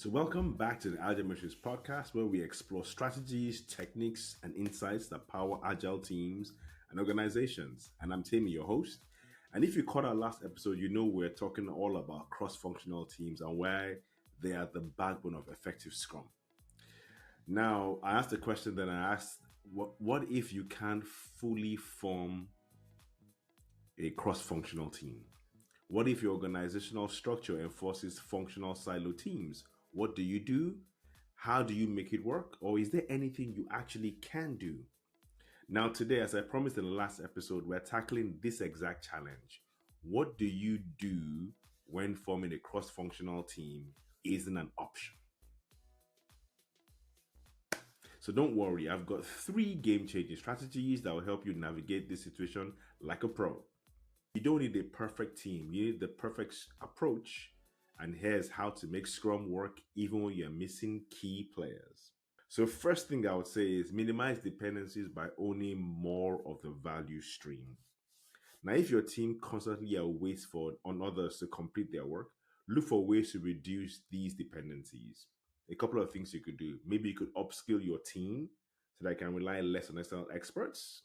So, welcome back to the Agile Matrix podcast, where we explore strategies, techniques, and insights that power agile teams and organizations. And I'm Temi, your host. And if you caught our last episode, you know we're talking all about cross functional teams and why they are the backbone of effective Scrum. Now, I asked the question, then I asked, what if you can't fully form a cross functional team? What if your organizational structure enforces functional silo teams? What do you do? How do you make it work? Or is there anything you actually can do? Now, today, as I promised in the last episode, we're tackling this exact challenge. What do you do when forming a cross functional team isn't an option? So don't worry, I've got 3 game-changing strategies that will help you navigate this situation like a pro. You don't need a perfect team, you need the perfect approach. And here's how to make Scrum work even when you're missing key players. So, first thing I would say is minimize dependencies by owning more of the value stream. Now, if your team constantly waits on others to complete their work, look for ways to reduce these dependencies. A couple of things you could do. Maybe you could upskill your team so that they can rely less on external experts.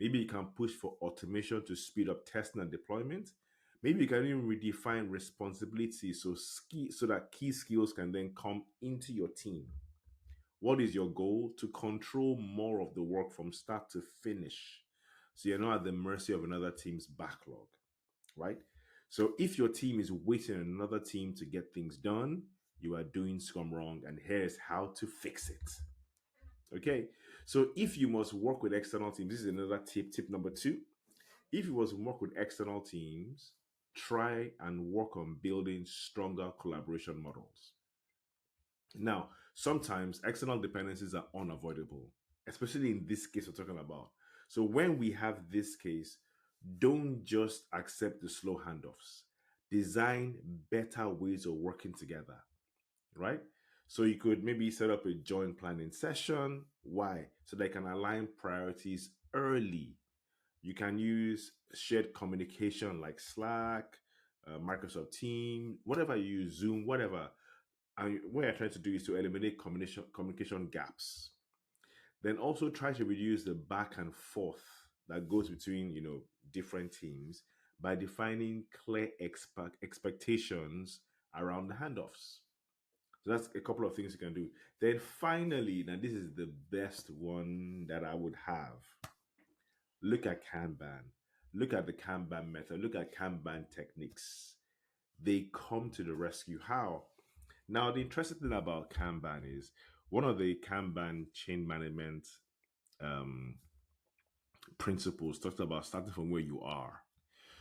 Maybe you can push for automation to speed up testing and deployment. Maybe you can even redefine responsibilities so that key skills can then come into your team. What is your goal? To control more of the work from start to finish. So you're not at the mercy of another team's backlog, right? So if your team is waiting on another team to get things done, you are doing Scrum wrong, and here's how to fix it. Okay, so if you must work with external teams, this is another tip number 2. If you must work with external teams, try and work on building stronger collaboration models. Now, sometimes external dependencies are unavoidable, especially in this case we're talking about. So when we have this case, don't just accept the slow handoffs. Design better ways of working together, right? So you could maybe set up a joint planning session. Why? So they can align priorities early. You can use shared communication like Slack, Microsoft Teams, whatever you use, Zoom, whatever. And what you're trying to do is to eliminate communication gaps. Then also try to reduce the back and forth that goes between different teams by defining clear expectations around the handoffs. So that's a couple of things you can do. Then finally, now this is the best one that I would have. Look at Kanban. Look at the Kanban method. Look at Kanban techniques. They come to the rescue. How? Now, the interesting thing about Kanban is one of the Kanban chain management um, principles talks about starting from where you are.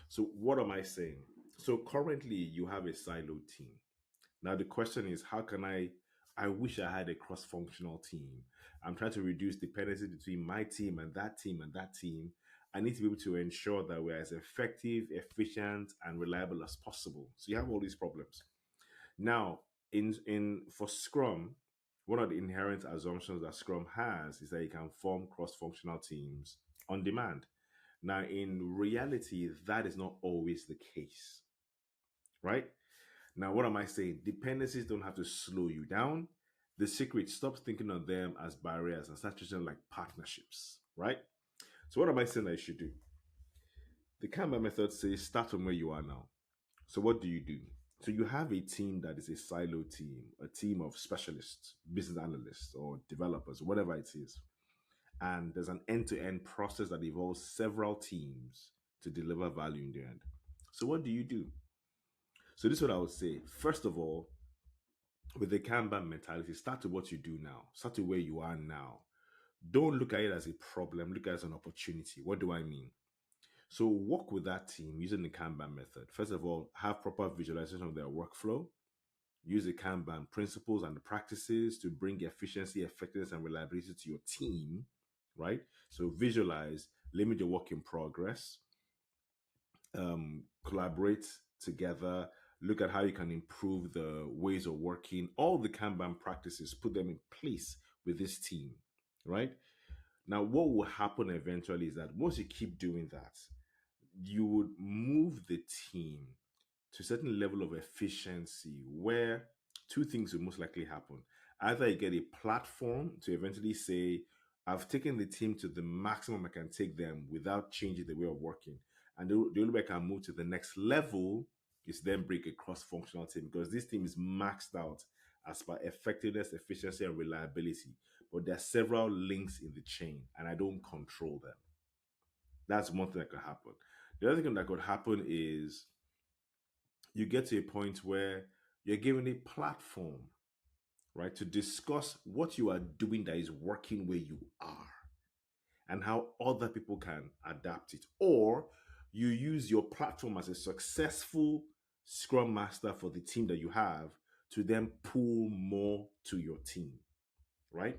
So, what am I saying? So, currently, you have a silo team. Now the question is, how can I wish I had a cross-functional team. I'm trying to reduce dependency between my team and that team and that team. I need to be able to ensure that we're as effective, efficient, and reliable as possible. So you have all these problems. Now, in for Scrum, one of the inherent assumptions that Scrum has is that you can form cross-functional teams on demand. Now, in reality, that is not always the case, right? Now, what am I saying? Dependencies don't have to slow you down. The secret, stop thinking of them as barriers and start treating them like partnerships, right? So, what am I saying I should do? The Kanban method says start from where you are now. So, what do you do? So, you have a team that is a silo team, a team of specialists, business analysts, or developers, whatever it is. And there's an end to end process that involves several teams to deliver value in the end. So, what do you do? So, this is what I would say. First of all, with the Kanban mentality, start with what you do now. Start with where you are now. Don't look at it as a problem. Look at it as an opportunity. What do I mean? So work with that team using the Kanban method. First of all, have proper visualization of their workflow. Use the Kanban principles and the practices to bring efficiency, effectiveness, and reliability to your team. Right? So visualize, limit your work in progress, collaborate together, look at how you can improve the ways of working, all the Kanban practices, put them in place with this team, right? Now, what will happen eventually is that once you keep doing that, you would move the team to a certain level of efficiency where two things will most likely happen. Either you get a platform to eventually say, I've taken the team to the maximum I can take them without changing the way of working. And the only way I can move to the next level is then bring a cross functional team because this team is maxed out as per effectiveness, efficiency, and reliability. But there are several links in the chain, and I don't control them. That's one thing that could happen. The other thing that could happen is you get to a point where you're given a platform, right, to discuss what you are doing that is working where you are and how other people can adapt it. Or you use your platform as a successful scrum master for the team that you have to then pull more to your team, right?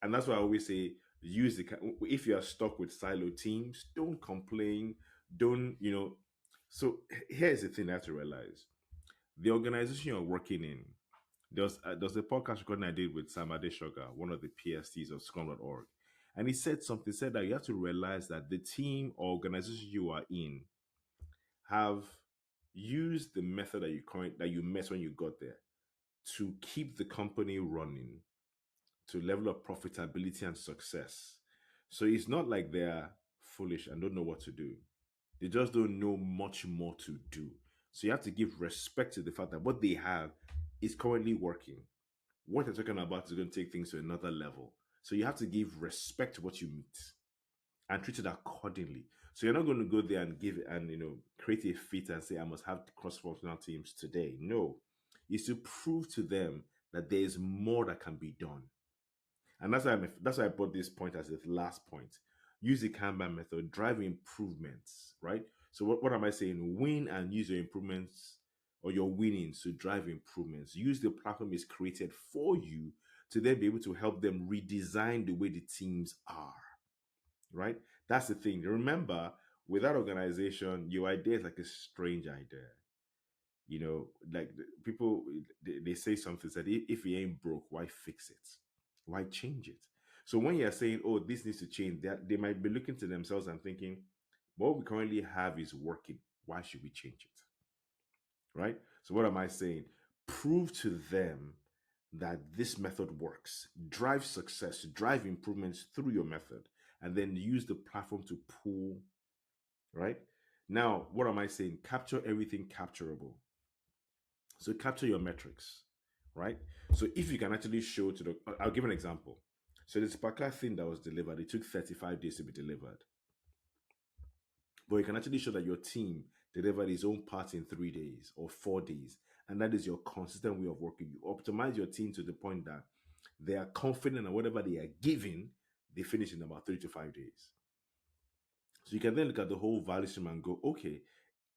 And that's why I always say use the if you are stuck with silo teams, don't complain, don't, so here's the thing I have to realize. The organization you're working in, there's a podcast recording I did with Sam Adeshoga, one of the PSTs of Scrum.org. And he said something, said that you have to realize that the team or organization you are in have used the method that you met when you got there to keep the company running to a level of profitability and success. So it's not like they're foolish and don't know what to do. They just don't know much more to do. So you have to give respect to the fact that what they have is currently working. What they're talking about is going to take things to another level. So you have to give respect to what you meet and treat it accordingly. So you're not going to go there and give and create a fit and say I must have cross-functional teams today. No, it's to prove to them that there is more that can be done. And that's why I brought this point as the last point. Use the Kanban method, drive improvements, right? So what am I saying? Win and use your improvements or your winnings to drive improvements. Use the platform is created for you to then be able to help them redesign the way the teams are, right? That's the thing. Remember, with that organization, your idea is like a strange idea. Like people, they say something that if it ain't broke, why fix it? Why change it? So when you're saying, oh, this needs to change, they might be looking to themselves and thinking, what we currently have is working. Why should we change it? Right? So what am I saying? Prove to them that this method works. Drive success, drive improvements through your method, and then use the platform to pull, right? Now, what am I saying? Capture everything capturable. So capture your metrics, right? So if you can actually show to I'll give an example. So this particular thing that was delivered, it took 35 days to be delivered. But you can actually show that your team delivered its own part in 3 days or 4 days. And that is your consistent way of working. You optimize your team to the point that they are confident that whatever they are giving, they finish in about 3 to 5 days. So you can then look at the whole value stream and go, okay,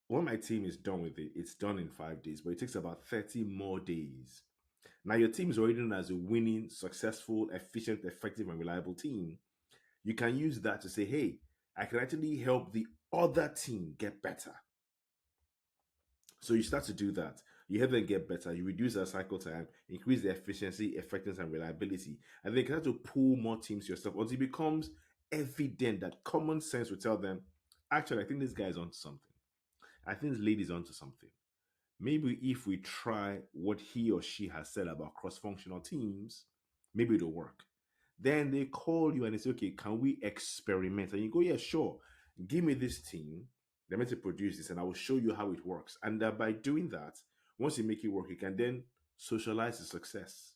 when my team is done with it, it's done in 5 days, but it takes about 30 more days. Now your team is already known as a winning, successful, efficient, effective, and reliable team. You can use that to say, hey, I can actually help the other team get better. So you start to do that. You help them get better. You reduce their cycle time, increase their efficiency, effectiveness, and reliability. And then you can start to pull more teams to yourself until it becomes evident that common sense will tell them, actually, I think this guy is onto something. I think this lady's onto something. Maybe if we try what he or she has said about cross-functional teams, maybe it'll work. Then they call you and they say, okay, can we experiment? And you go, yeah, sure. Give me this team. They're meant to produce this and I will show you how it works. And by doing that, once you make it work, you can then socialize the success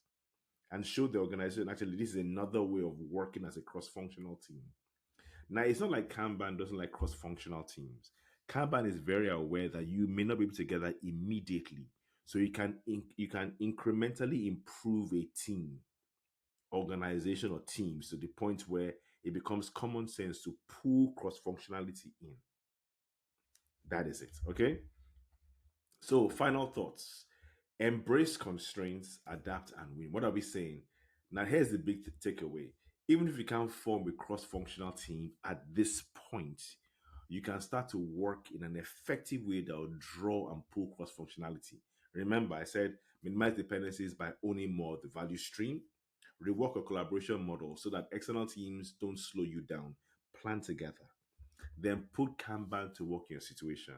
and show the organization, actually, this is another way of working as a cross-functional team. Now, it's not like Kanban doesn't like cross-functional teams. Kanban is very aware that you may not be able to get that immediately. So you can incrementally improve a team, organization, or teams to the point where it becomes common sense to pull cross-functionality in. That is it. Okay. So, final thoughts. Embrace constraints, adapt, and win. What are we saying? Now, here's the big takeaway. Even if you can't form a cross functional team at this point, you can start to work in an effective way that will draw and pull cross functionality. Remember, I said minimize dependencies by owning more of the value stream, rework a collaboration model so that external teams don't slow you down, plan together. Then put Kanban to work in your situation.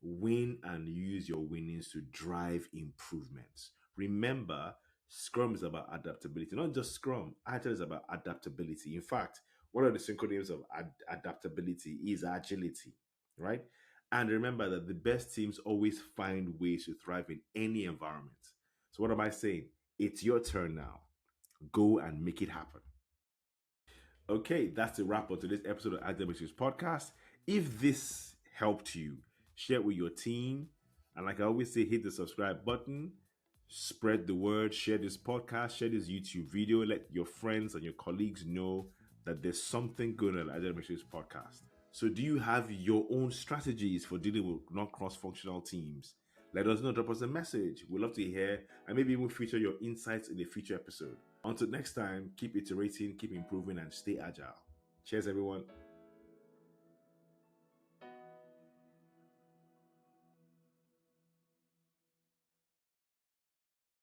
Win and use your winnings to drive improvements. Remember, Scrum is about adaptability, not just Scrum. Agile is about adaptability. In fact, one of the synonyms of adaptability is agility, right? And remember that the best teams always find ways to thrive in any environment. So, what am I saying? It's your turn now. Go and make it happen. Okay, that's a wrap on today's episode of Agile Matrix podcast. If this helped you, share it with your team. And like I always say, hit the subscribe button, spread the word, share this podcast, share this YouTube video, let your friends and your colleagues know that there's something good on Agile Matrix podcast. So do you have your own strategies for dealing with non-cross-functional teams? Let us know, drop us a message. We'd love to hear and maybe even feature your insights in a future episode. Until next time, keep iterating, keep improving, and stay agile. Cheers, everyone.